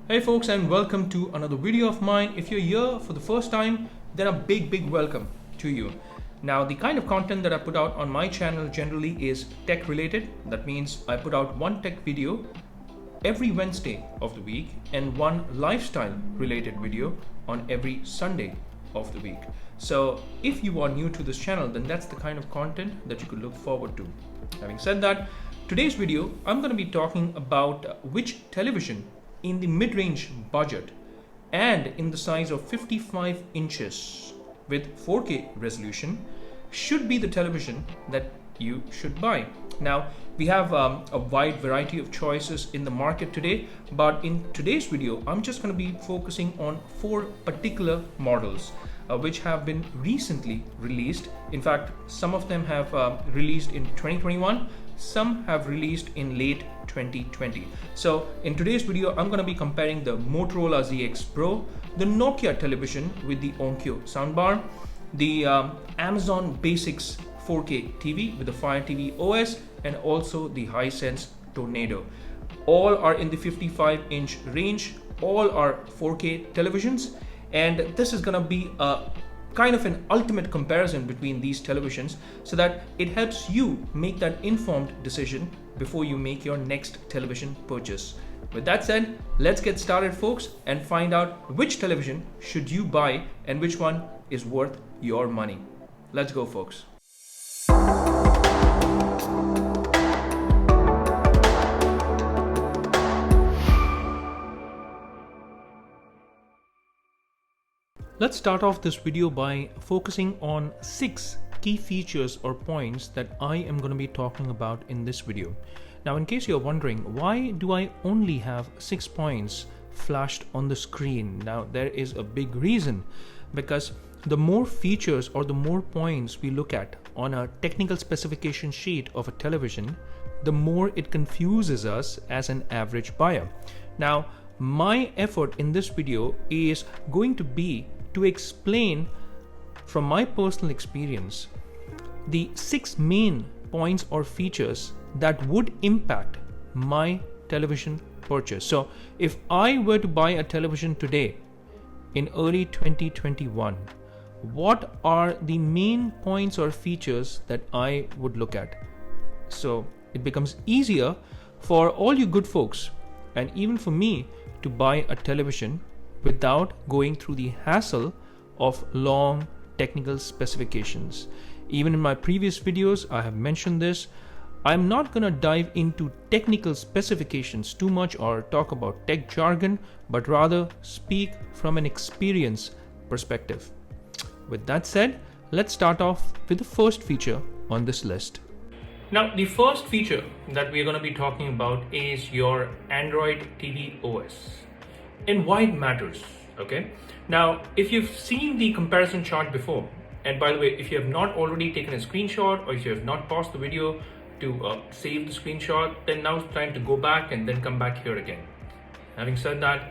Hey folks, and welcome to another video of mine. If you're here for the first time, then a big welcome to you. Now, the kind of content that I put out on my channel generally is tech related. That means I put out one tech video every Wednesday of the week and one lifestyle related video on every Sunday of the week. So if you are new to this channel, then that's the kind of content that you could look forward to. Having said that, today's video, I'm going to be talking about which television in the mid-range budget and in the size of 55 inches with 4K resolution should be the television that you should buy. Now, we have a wide variety of choices in the market today, but in today's video, I'm just going to be focusing on 4 particular models which have been recently released. In fact, some of them have released in 2021, some have released in late 2020. So in today's video, I'm going to be comparing the Motorola ZX Pro, the Nokia television with the Onkyo soundbar, the Amazon Basics 4K TV with the Fire TV OS, and also the Hisense Tornado. All are in the 55-inch range, all are 4K televisions, and this is going to be a kind of an ultimate comparison between these televisions so that it helps you make that informed decision before you make your next television purchase. With that said, let's get started, folks, and find out which television should you buy and which one is worth your money. Let's go, folks. Let's start off this video by focusing on 6 key features or points that I am going to be talking about in this video. Now, in case you're wondering, why do I only have 6 points flashed on the screen? Now, there is a big reason, because the more features or the more points we look at on a technical specification sheet of a television, the more it confuses us as an average buyer. Now, my effort in this video is going to be to explain from my personal experience the 6 main points or features that would impact my television purchase. So if I were to buy a television today in early 2021, what are the main points or features that I would look at? So it becomes easier for all you good folks and even for me to buy a television without going through the hassle of long technical specifications. Even in my previous videos, I have mentioned this. I'm not going to dive into technical specifications too much or talk about tech jargon, but rather speak from an experience perspective. With that said, let's start off with the first feature on this list. Now, the first feature that we're going to be talking about is your Android TV OS. And why it matters, okay? Now, if you've seen the comparison chart before, and by the way, if you have not already taken a screenshot or if you have not paused the video to save the screenshot, then now it's time to go back and then come back here again. Having said that,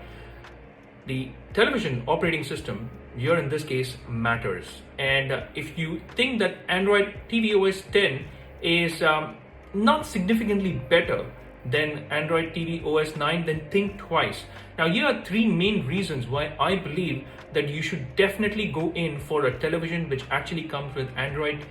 the television operating system here in this case matters. And if you think that Android TV OS 10 is not significantly better than Android TV OS 9, then think twice. Now, here are 3 main reasons why I believe that you should definitely go in for a television which actually comes with Android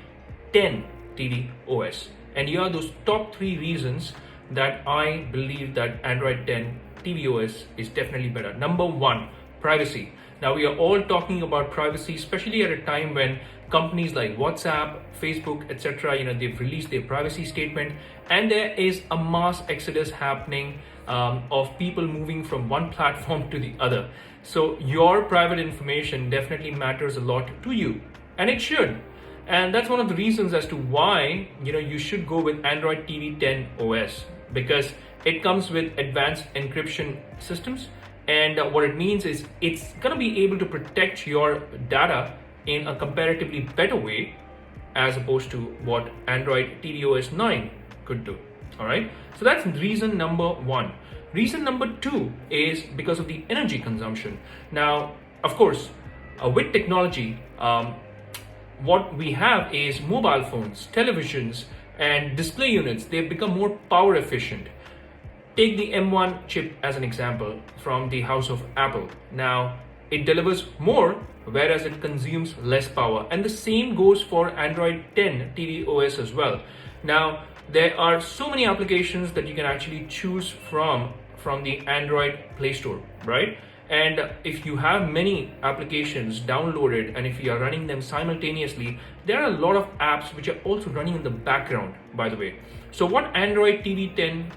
10 TV OS. And here are those top 3 reasons that I believe that Android 10 TV OS is definitely better. Number 1, privacy. Now, we are all talking about privacy, especially at a time when companies like WhatsApp, Facebook, etc., they've released their privacy statement, and there is a mass exodus happening of people moving from one platform to the other. So your private information definitely matters a lot to you, and it should. And that's one of the reasons as to why you should go with Android TV 10 OS, because it comes with advanced encryption systems. And what it means is it's going to be able to protect your data in a comparatively better way as opposed to what Android TV OS 9 could do. All right. So that's reason number 1. Reason number 2 is because of the energy consumption. Now, of course, with technology, what we have is mobile phones, televisions, and display units. They've become more power efficient. Take the M1 chip as an example from the house of Apple. Now, it delivers more, whereas it consumes less power. And the same goes for Android 10 tvOS as well. Now, there are so many applications that you can actually choose from the Android Play Store, right? And if you have many applications downloaded and if you are running them simultaneously, there are a lot of apps which are also running in the background, by the way. So what Android 10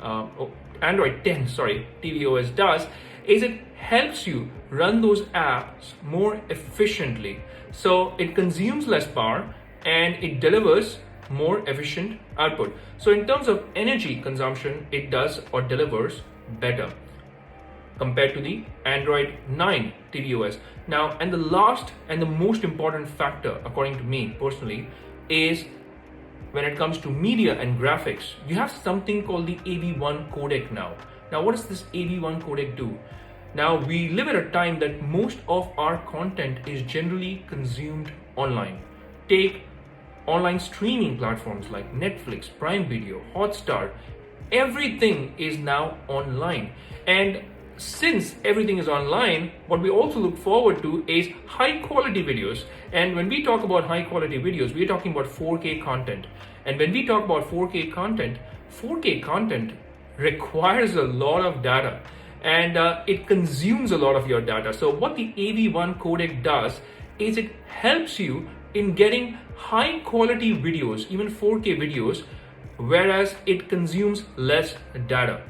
tvOS does is it helps you run those apps more efficiently. So it consumes less power and it delivers more efficient output. So in terms of energy consumption, it does or delivers better compared to the Android 9 tvOS. Now, and the last and the most important factor, according to me personally, is when it comes to media and graphics, you have something called the AV1 codec now. Now, what does this AV1 codec do? Now, we live at a time that most of our content is generally consumed online. Take online streaming platforms like Netflix, Prime Video, Hotstar. Everything is now online. And since everything is online, what we also look forward to is high quality videos. And when we talk about high quality videos, we're talking about 4K content. And when we talk about 4K content requires a lot of data and it consumes a lot of your data. So what the AV1 codec does is it helps you in getting high quality videos, even 4K videos, whereas it consumes less data,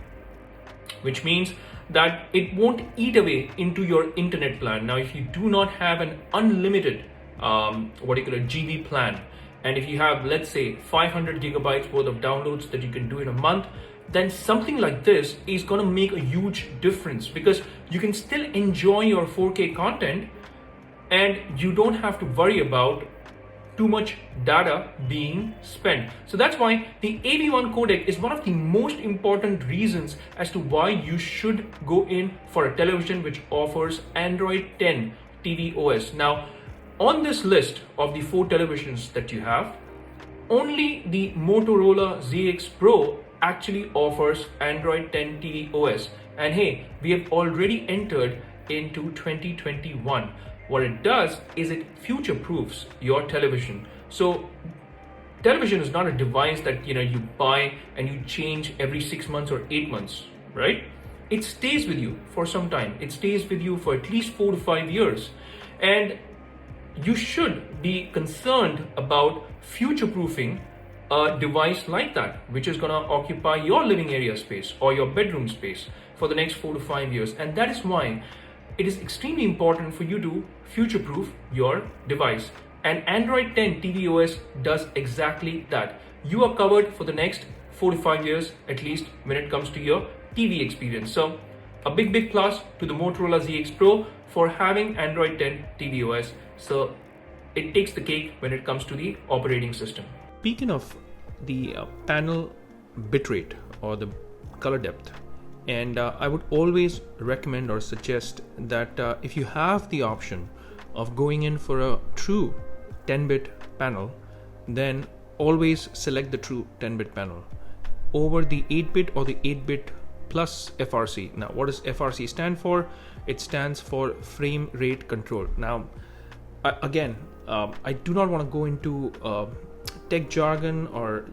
which means that it won't eat away into your internet plan. Now, if you do not have an unlimited GB plan, and if you have, let's say, 500 gigabytes worth of downloads that you can do in a month, then something like this is going to make a huge difference, because you can still enjoy your 4K content and you don't have to worry about too much data being spent. So that's why the AV1 codec is one of the most important reasons as to why you should go in for a television which offers Android 10 tvOS. Now, on this list of the 4 televisions that you have, only the Motorola ZX Pro actually offers Android 10 tvOS. And hey, we have already entered into 2021. What it does is it future-proofs your television. So television is not a device that you buy and you change every 6 months or 8 months, right? It stays with you for some time. It stays with you for at least 4 to 5 years. And you should be concerned about future-proofing a device like that, which is going to occupy your living area space or your bedroom space for the next 4 to 5 years. And that is why it is extremely important for you to future-proof your device. And Android 10 tvOS does exactly that. You are covered for the next 4 to 5 years, at least when it comes to your TV experience. So a big plus to the Motorola ZX Pro for having Android 10 tvOS. So it takes the cake when it comes to the operating system. Speaking of the panel bitrate or the color depth, and I would always recommend or suggest that if you have the option of going in for a true 10-bit panel, then always select the true 10-bit panel over the 8-bit or the 8-bit plus FRC. Now, what does FRC stand for? It stands for frame rate control. Now, again, I do not want to go into tech jargon or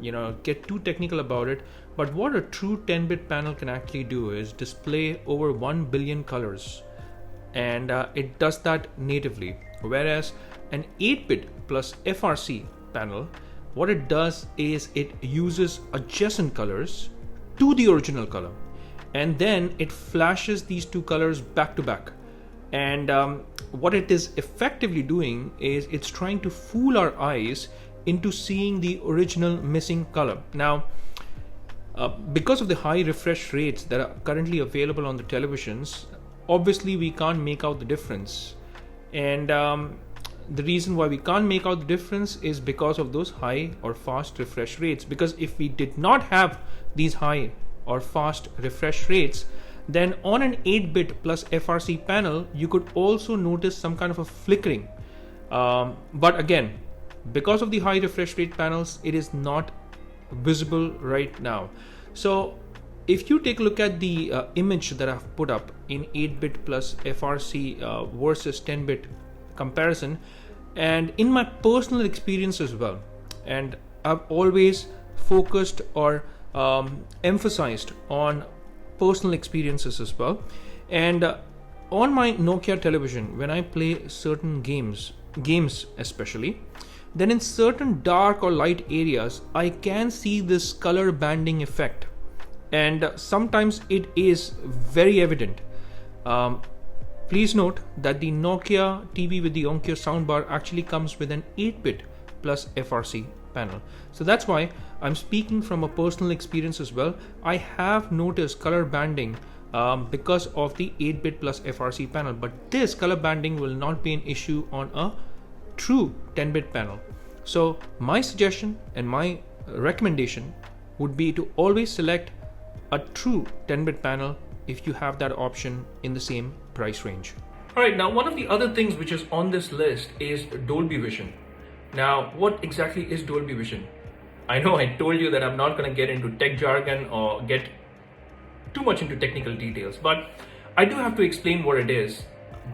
get too technical about it, but what a true 10-bit panel can actually do is display over 1 billion colors, and it does that natively, whereas an 8-bit plus FRC panel, what it does is it uses adjacent colors to the original color, and then it flashes these two colors back to back. And what it is effectively doing is it's trying to fool our eyes into seeing the original missing color. Now, because of the high refresh rates that are currently available on the televisions, obviously we can't make out the difference. And the reason why we can't make out the difference is because of those high or fast refresh rates. Because if we did not have these high or fast refresh rates, then on an 8-bit plus FRC panel, you could also notice some kind of a flickering. But again, because of the high refresh rate panels, it is not visible right now. So if you take a look at the image that I've put up in 8-bit plus FRC versus 10-bit comparison, and in my personal experience as well, and I've always focused or emphasized on personal experiences as well. And on my Nokia television, when I play certain games especially, then in certain dark or light areas, I can see this color banding effect. And sometimes it is very evident. Please note that the Nokia TV with the Onkyo soundbar actually comes with an 8-bit plus FRC panel. So that's why I'm speaking from a personal experience as well. I have noticed color banding because of the 8-bit plus FRC panel, but this color banding will not be an issue on a true 10-bit panel. So my suggestion and my recommendation would be to always select a true 10-bit panel if you have that option in the same price range. Alright, now one of the other things which is on this list is Dolby Vision. Now, what exactly is Dolby Vision? I know I told you that I'm not going to get into tech jargon or get too much into technical details, but I do have to explain what it is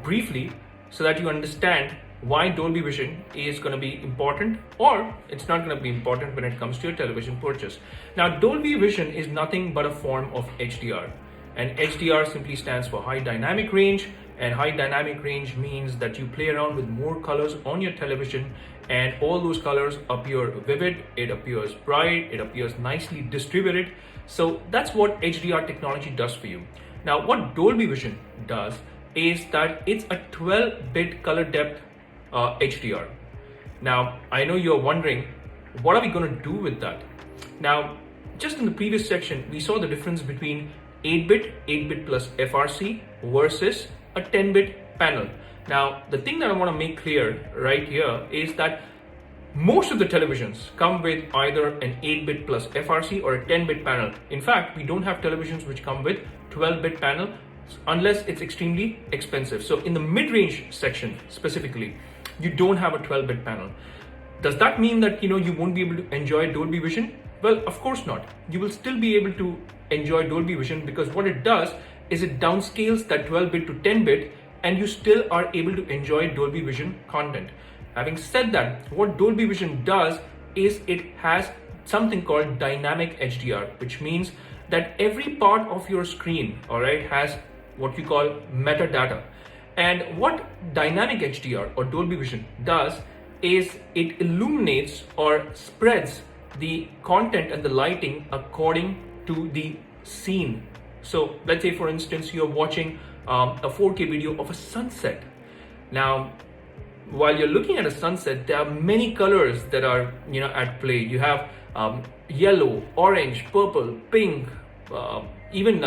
briefly so that you understand why Dolby Vision is going to be important or it's not going to be important when it comes to your television purchase. Now, Dolby Vision is nothing but a form of HDR, and HDR simply stands for high dynamic range, and high dynamic range means that you play around with more colors on your television and all those colors appear vivid, it appears bright, it appears nicely distributed. So that's what HDR technology does for you. Now, what Dolby Vision does is that it's a 12-bit color depth HDR. Now, I know you're wondering, what are we going to do with that? Now, just in the previous section, we saw the difference between 8-bit, 8-bit plus FRC versus a 10-bit panel. Now, the thing that I want to make clear right here is that most of the televisions come with either an 8-bit plus FRC or a 10-bit panel. In fact, we don't have televisions which come with 12-bit panel unless it's extremely expensive. So in the mid-range section specifically, you don't have a 12-bit panel. Does that mean that you won't be able to enjoy Dolby Vision? Well, of course not. You will still be able to enjoy Dolby Vision because what it does is it downscales that 12-bit to 10-bit and you still are able to enjoy Dolby Vision content. Having said that, what Dolby Vision does is it has something called dynamic HDR, which means that every part of your screen, has what we call metadata. And what dynamic HDR or Dolby Vision does is it illuminates or spreads the content and the lighting according to the scene. So let's say, for instance, you're watching a 4K video of a sunset. Now, while you're looking at a sunset, there are many colors that are at play. You have yellow, orange, purple, pink, even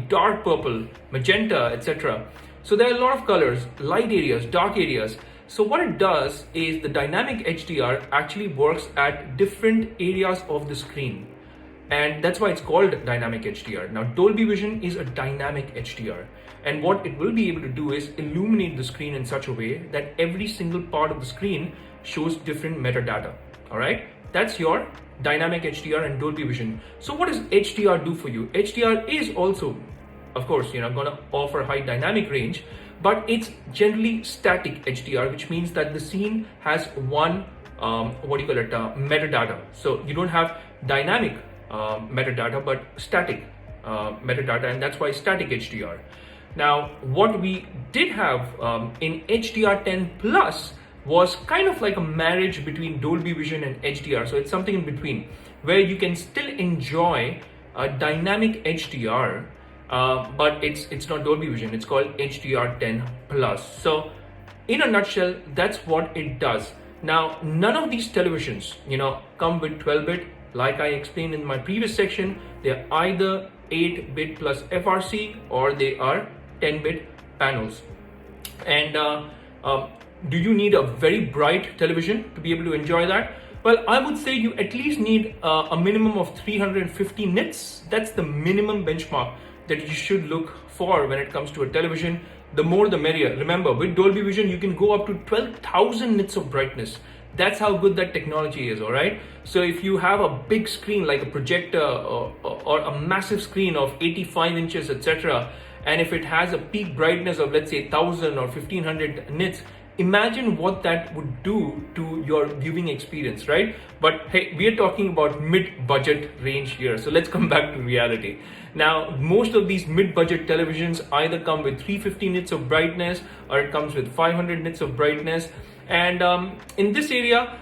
dark purple, magenta, etc. So there are a lot of colors, light areas, dark areas. So what it does is the dynamic HDR actually works at different areas of the screen. And that's why it's called dynamic HDR. Now, Dolby Vision is a dynamic HDR. And what it will be able to do is illuminate the screen in such a way that every single part of the screen shows different metadata. All right, that's your dynamic HDR and Dolby Vision. So what does HDR do for you? HDR is also, of course, going to offer high dynamic range, but it's generally static HDR, which means that the scene has one, metadata. So you don't have dynamic metadata, but static metadata, and that's why static HDR. Now, what we did have in HDR10 Plus was kind of like a marriage between Dolby Vision and HDR. So it's something in between where you can still enjoy a dynamic HDR, but it's not Dolby Vision. It's called HDR10 Plus. So in a nutshell, that's what it does. Now, none of these televisions, come with 12-bit. Like I explained in my previous section, they're either 8-bit plus FRC or they are 10-bit panels. And do you need a very bright television to be able to enjoy that? Well, I would say you at least need a minimum of 350 nits. That's the minimum benchmark that you should look for when it comes to a television. The more the merrier. Remember, with Dolby Vision, you can go up to 12,000 nits of brightness. That's how good that technology is, all right? So if you have a big screen like a projector or a massive screen of 85 inches, etc., and if it has a peak brightness of, let's say, 1000 or 1500 nits, imagine what that would do to your viewing experience, right? But hey, we are talking about mid-budget range here. So let's come back to reality. Now, most of these mid-budget televisions either come with 350 nits of brightness or it comes with 500 nits of brightness. And in this area,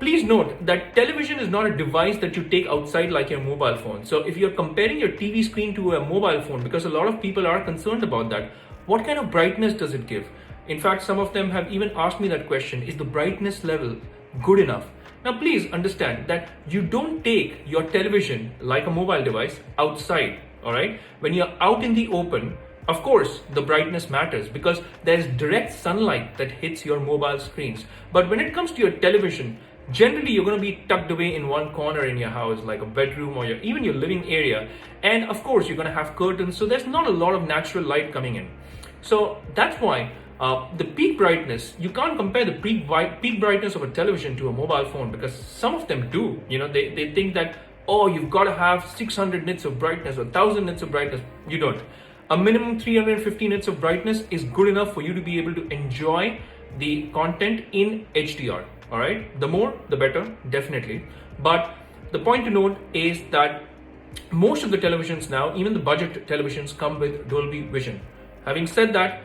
please note that television is not a device that you take outside like your mobile phone. So if you're comparing your TV screen to a mobile phone, because a lot of people are concerned about that, what kind of brightness does it give? In fact, some of them have even asked me that question, is the brightness level good enough? Now, please understand that you don't take your television like a mobile device outside, all right? When you're out in the open, of course, the brightness matters because there's direct sunlight that hits your mobile screens. But when it comes to your television, generally you're going to be tucked away in one corner in your house, like a bedroom or even your living area. And of course, you're going to have curtains, so there's not a lot of natural light coming in. So that's why the peak brightness, you can't compare the peak brightness of a television to a mobile phone, because some of them do. They think that, oh, you've got to have 600 nits of brightness or 1000 nits of brightness. You don't. A minimum 350 nits of brightness is good enough for you to be able to enjoy the content in HDR. All right, the more the better, definitely. But the point to note is that most of the televisions now, even the budget televisions, come with Dolby Vision. Having said that,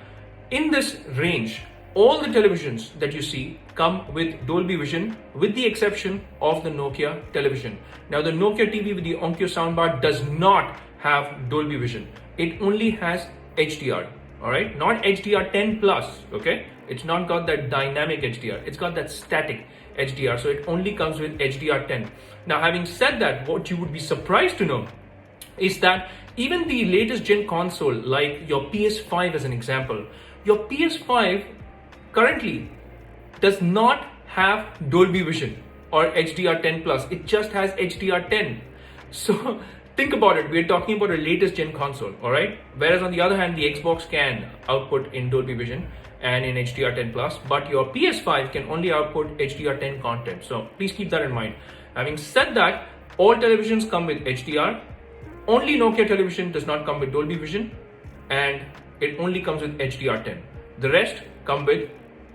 in this range, all the televisions that you see come with Dolby Vision, with the exception of the Nokia television. Now, the Nokia TV with the Onkyo soundbar does not have Dolby Vision. It only has HDR, all right? Not HDR10 plus, okay? It's not got that dynamic HDR. It's got that static HDR. So it only comes with HDR10. Now, having said that, what you would be surprised to know is that even the latest gen console, like your PS5 as an example, your PS5 currently does not have Dolby Vision or HDR10 plus. It just has HDR10. So think about it. We're talking about a latest gen console, all right? Whereas on the other hand, the Xbox can output in Dolby Vision and in HDR10 plus, but your PS5 can only output HDR10 content. So please keep that in mind. Having said that, all televisions come with HDR. Only Nokia television does not come with Dolby Vision, and it only comes with HDR10. The rest come with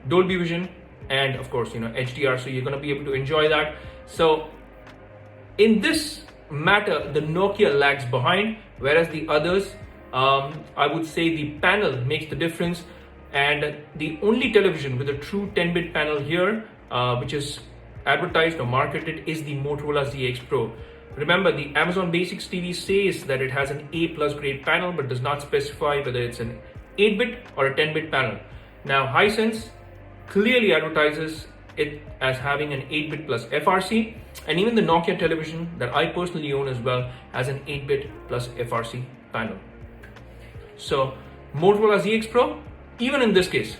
Dolby Vision and of course, HDR. So you're going to be able to enjoy that. So in this matter, the Nokia lags behind, whereas the others, I would say the panel makes the difference. And the only television with a true 10-bit panel here, which is advertised or marketed, is the Motorola ZX Pro. Remember, the Amazon Basics TV says that it has an A+ grade panel, but does not specify whether it's an 8-bit or a 10-bit panel. Now, Hisense clearly advertises it as having an 8-bit plus FRC, and even the Nokia television that I personally own as well has an 8-bit plus FRC panel. So, Motorola ZX Pro, even in this case,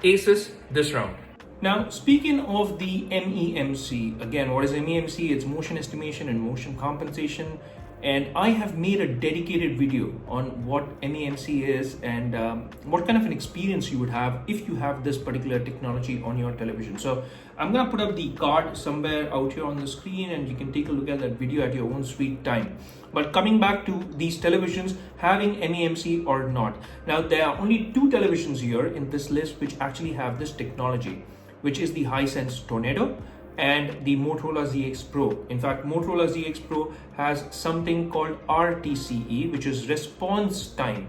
aces this round. Now, speaking of the MEMC, again, what is MEMC? It's motion estimation and motion compensation. And I have made a dedicated video on what MEMC is and what kind of an experience you would have if you have this particular technology on your television. So I'm going to put up the card somewhere out here on the screen and you can take a look at that video at your own sweet time. But coming back to these televisions having MEMC or not. Now, there are only two televisions here in this list which actually have this technology, which is the Hisense Tornado and the Motorola ZX Pro. In fact, Motorola ZX Pro has something called RTCE, which is response time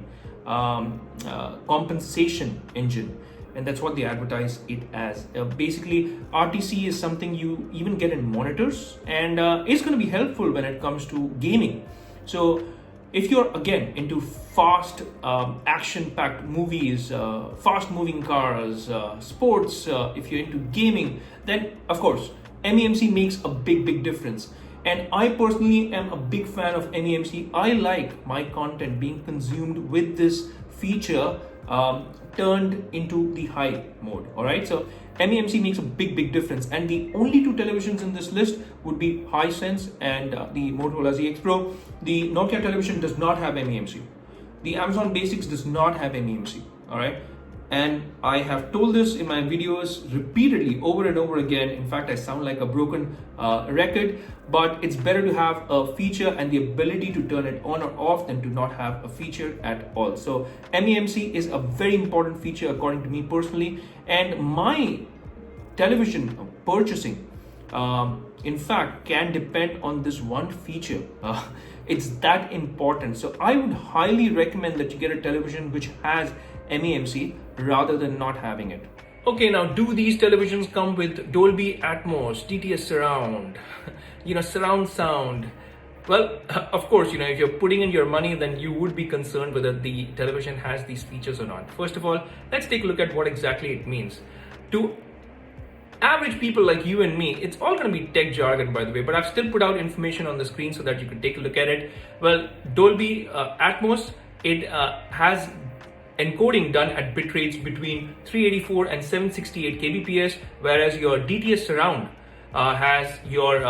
compensation engine. And that's what they advertise it as. Basically, RTC is something you even get in monitors, and it's going to be helpful when it comes to gaming. So if you're again into fast action-packed movies, fast-moving cars, sports, if you're into gaming, then of course MEMC makes a big difference. And I personally am a big fan of MEMC. I like my content being consumed with this feature turned into the high mode. All right, so MEMC makes a big difference. And the only two televisions in this list would be Hisense and the Motorola ZX Pro. The Nokia television does not have MEMC. The Amazon Basics does not have MEMC. All right, and I have told this in my videos repeatedly over and over again. In fact, I sound like a broken record, but it's better to have a feature and the ability to turn it on or off than to not have a feature at all. So MEMC is a very important feature according to me personally, and my television purchasing in fact can depend on this one feature. It's that important. So I would highly recommend that you get a television which has MEMC rather than not having it. Okay, now do these televisions come with Dolby Atmos, DTS surround, surround sound? Well, of course, if you're putting in your money, then you would be concerned whether the television has these features or not. First of all, let's take a look at what exactly it means. To average people like you and me, it's all going to be tech jargon, by the way, but I've still put out information on the screen so that you can take a look at it. Well, Dolby Atmos, it has encoding done at bit rates between 384 and 768 kbps, whereas your DTS surround has your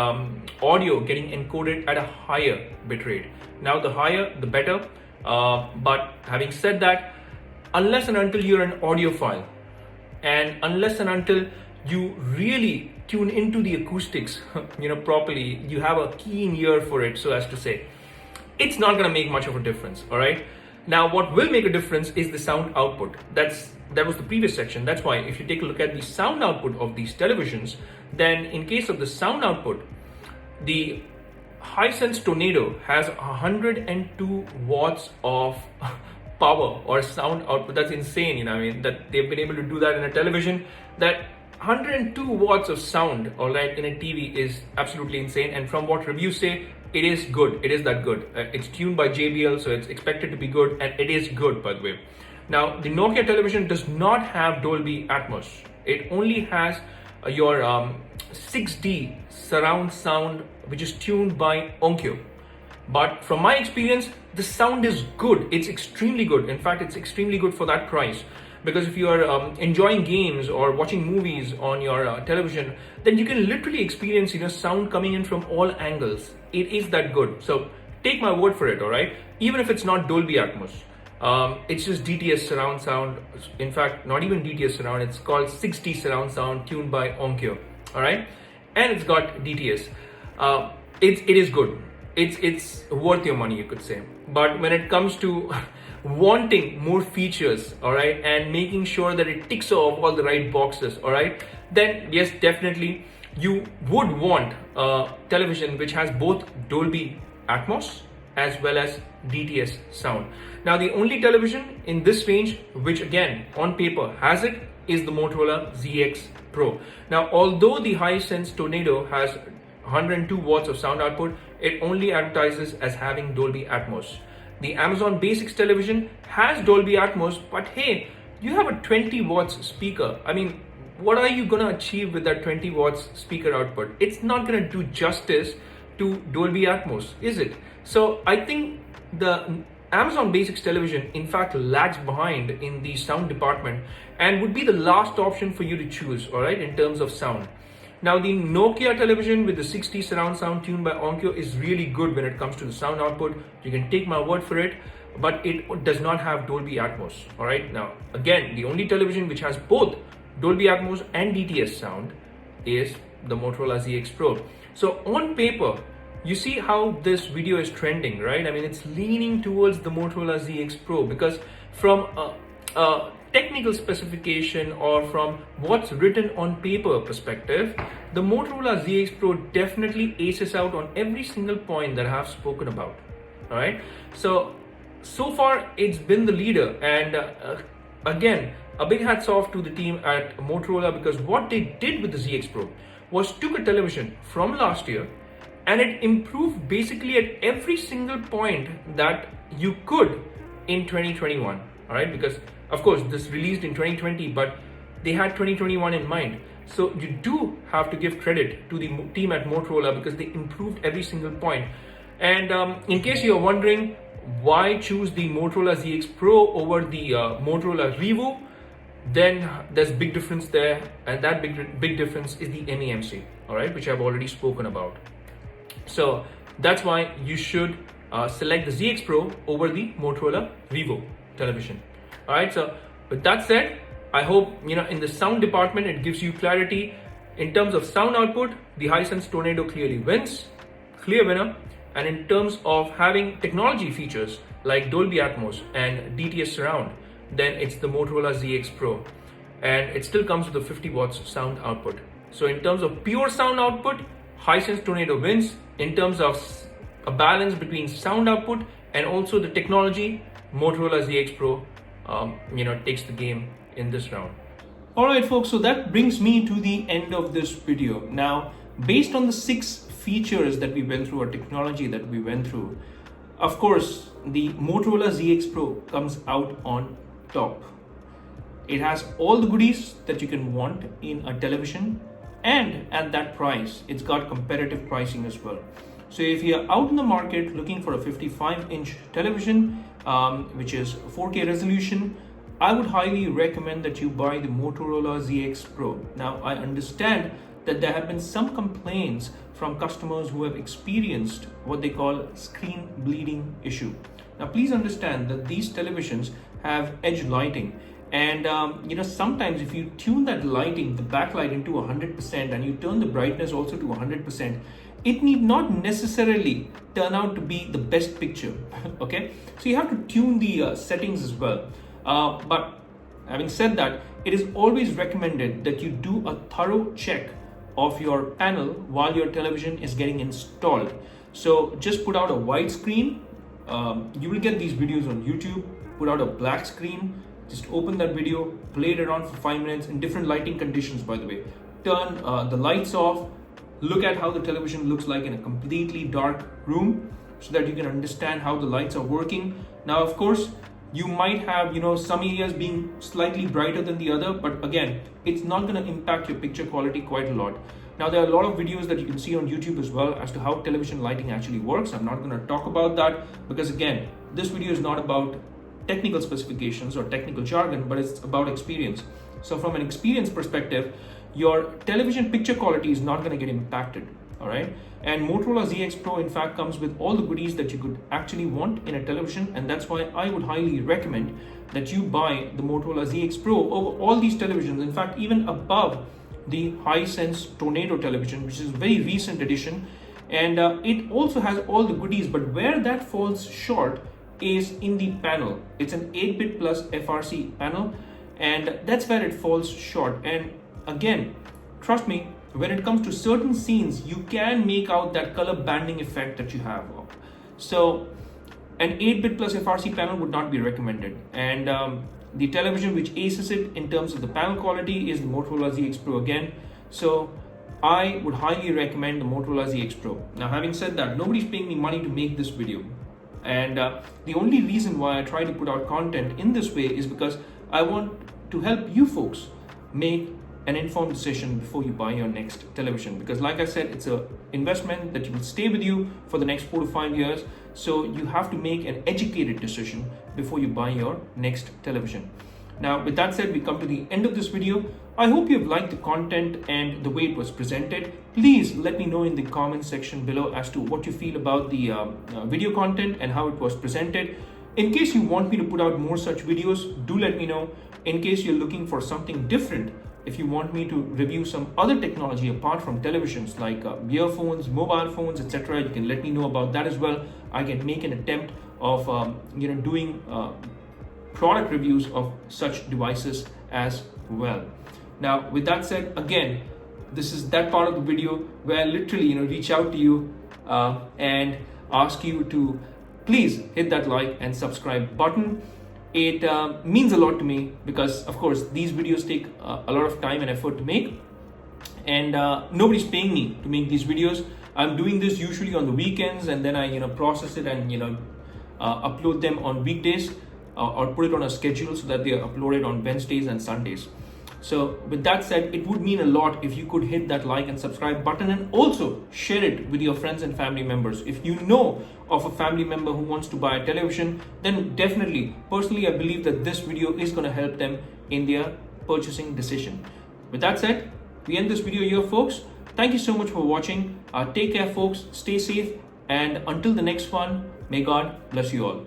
audio getting encoded at a higher bit rate. Now, the higher, the better. But having said that, unless and until you're an audiophile, and unless and until you really tune into the acoustics, properly, you have a keen ear for it, so as to say, it's not going to make much of a difference. All right. Now, what will make a difference is the sound output. That was the previous section. That's why if you take a look at the sound output of these televisions, then in case of the sound output, the Hisense Tornado has 102 watts of power or sound output. That's insane, that they've been able to do that in a television. That 102 watts of sound, all right, in a TV is absolutely insane. And from what reviews say, it is good. It is that good. It's tuned by JBL, so it's expected to be good, and it is good, by the way. Now, the Nokia television does not have Dolby Atmos. It only has your 6D surround sound, which is tuned by Onkyo. But from my experience, the sound is good. It's extremely good. In fact, it's extremely good for that price. Because if you are enjoying games or watching movies on your television, then you can literally experience sound coming in from all angles. It is that good. So take my word for it, all right? Even if it's not Dolby Atmos, it's just DTS surround sound. In fact, not even DTS surround. It's called 6D surround sound tuned by Onkyo, all right? And it's got DTS. It is good. It's worth your money, you could say. But when it comes to wanting more features, all right, and making sure that it ticks off all the right boxes, all right, then yes, definitely you would want a television which has both Dolby Atmos as well as DTS sound. Now, the only television in this range which again on paper has it is the Motorola ZX Pro. Now, although the Hisense Tornado has 102 watts of sound output, it only advertises as having Dolby Atmos. The Amazon Basics television has Dolby Atmos, but hey, you have a 20 watts speaker. I mean, what are you going to achieve with that 20 watts speaker output? It's not going to do justice to Dolby Atmos, is it? So I think the Amazon Basics television in fact lags behind in the sound department and would be the last option for you to choose, all right, in terms of sound. Now, the Nokia television with the 6D surround sound tuned by Onkyo is really good when it comes to the sound output. You can take my word for it, but it does not have Dolby Atmos. All right. Now, again, the only television which has both Dolby Atmos and DTS sound is the Motorola ZX Pro. So on paper, you see how this video is trending, right? I mean, it's leaning towards the Motorola ZX Pro because from a technical specification or from what's written on paper perspective, the Motorola ZX Pro definitely aces out on every single point that I have spoken about. All right. So far it's been the leader, and again, a big hats off to the team at Motorola, because what they did with the ZX Pro was took a television from last year and it improved basically at every single point that you could in 2021. All right, because of course this released in 2020, but they had 2021 in mind. So you do have to give credit to the team at Motorola because they improved every single point. And in case you're wondering why choose the Motorola ZX Pro over the Motorola Revo, then there's big difference there, and that big difference is the MEMC, all right, which I've already spoken about. So that's why you should select the ZX Pro over the Motorola Revo television. All right, so with that said, I hope, in the sound department, it gives you clarity. In terms of sound output, the Hisense Tornado clearly wins, clear winner. And in terms of having technology features like Dolby Atmos and DTS surround, then it's the Motorola ZX Pro. And it still comes with a 50 watts sound output. So in terms of pure sound output, Hisense Tornado wins. In terms of a balance between sound output and also the technology, Motorola ZX Pro, takes the game in this round. Alright folks, so that brings me to the end of this video. Now, based on the 6 features that we went through, or technology that we went through, of course, the Motorola ZX Pro comes out on top. It has all the goodies that you can want in a television, and at that price, it's got competitive pricing as well. So if you're out in the market looking for a 55-inch television, which is 4K resolution, I would highly recommend that you buy the Motorola ZX Pro. Now, I understand that there have been some complaints from customers who have experienced what they call screen bleeding issue. Now, please understand that these televisions have edge lighting. And sometimes if you tune that lighting, the backlight into 100%, and you turn the brightness also to 100%, it need not necessarily turn out to be the best picture. Okay, so you have to tune the settings as well. But having said that, it is always recommended that you do a thorough check of your panel while your television is getting installed. So just put out a white screen. You will get these videos on YouTube. Put out a black screen. Just open that video, play it around for 5 minutes in different lighting conditions, by the way. Turn the lights off. Look at how the television looks like in a completely dark room so that you can understand how the lights are working. Now, of course, you might have, some areas being slightly brighter than the other, but again, it's not going to impact your picture quality quite a lot. Now, there are a lot of videos that you can see on YouTube as well as to how television lighting actually works. I'm not going to talk about that because, again, this video is not about technical specifications or technical jargon, but it's about experience. So from an experience perspective, your television picture quality is not going to get impacted. All right. And Motorola ZX Pro, in fact, comes with all the goodies that you could actually want in a television. And that's why I would highly recommend that you buy the Motorola ZX Pro over all these televisions. In fact, even above the Hisense Tornado television, which is a very recent addition. And it also has all the goodies, but where that falls short is in the panel. It's an 8-bit plus FRC panel, and that's where it falls short. And again, trust me, when it comes to certain scenes, you can make out that color banding effect that you have. So an 8-bit plus FRC panel would not be recommended. And the television which aces it in terms of the panel quality is the Motorola ZX Pro again. So I would highly recommend the Motorola ZX Pro. Now, having said that, nobody's paying me money to make this video. And the only reason why I try to put out content in this way is because I want to help you folks make an informed decision before you buy your next television. Because like I said, it's an investment that will stay with you for the next 4 to 5 years. So you have to make an educated decision before you buy your next television. Now, with that said, we come to the end of this video. I hope you've liked the content and the way it was presented. Please let me know in the comment section below as to what you feel about the video content and how it was presented. In case you want me to put out more such videos, do let me know. In case you're looking for something different, if you want me to review some other technology apart from televisions like earphones, mobile phones, etc., you can let me know about that as well. I can make an attempt of doing product reviews of such devices as well. Now, with that said, again, this is that part of the video where I literally reach out to you and ask you to please hit that like and subscribe button. It means a lot to me because, of course, these videos take a lot of time and effort to make, and nobody's paying me to make these videos. I'm doing this usually on the weekends, and then I process it and upload them on weekdays or put it on a schedule so that they are uploaded on Wednesdays and Sundays. So with that said, it would mean a lot if you could hit that like and subscribe button, and also share it with your friends and family members. If you know of a family member who wants to buy a television, then definitely, personally, I believe that this video is going to help them in their purchasing decision. With that said, we end this video here, folks. Thank you so much for watching. Take care, folks. Stay safe. And until the next one, may God bless you all.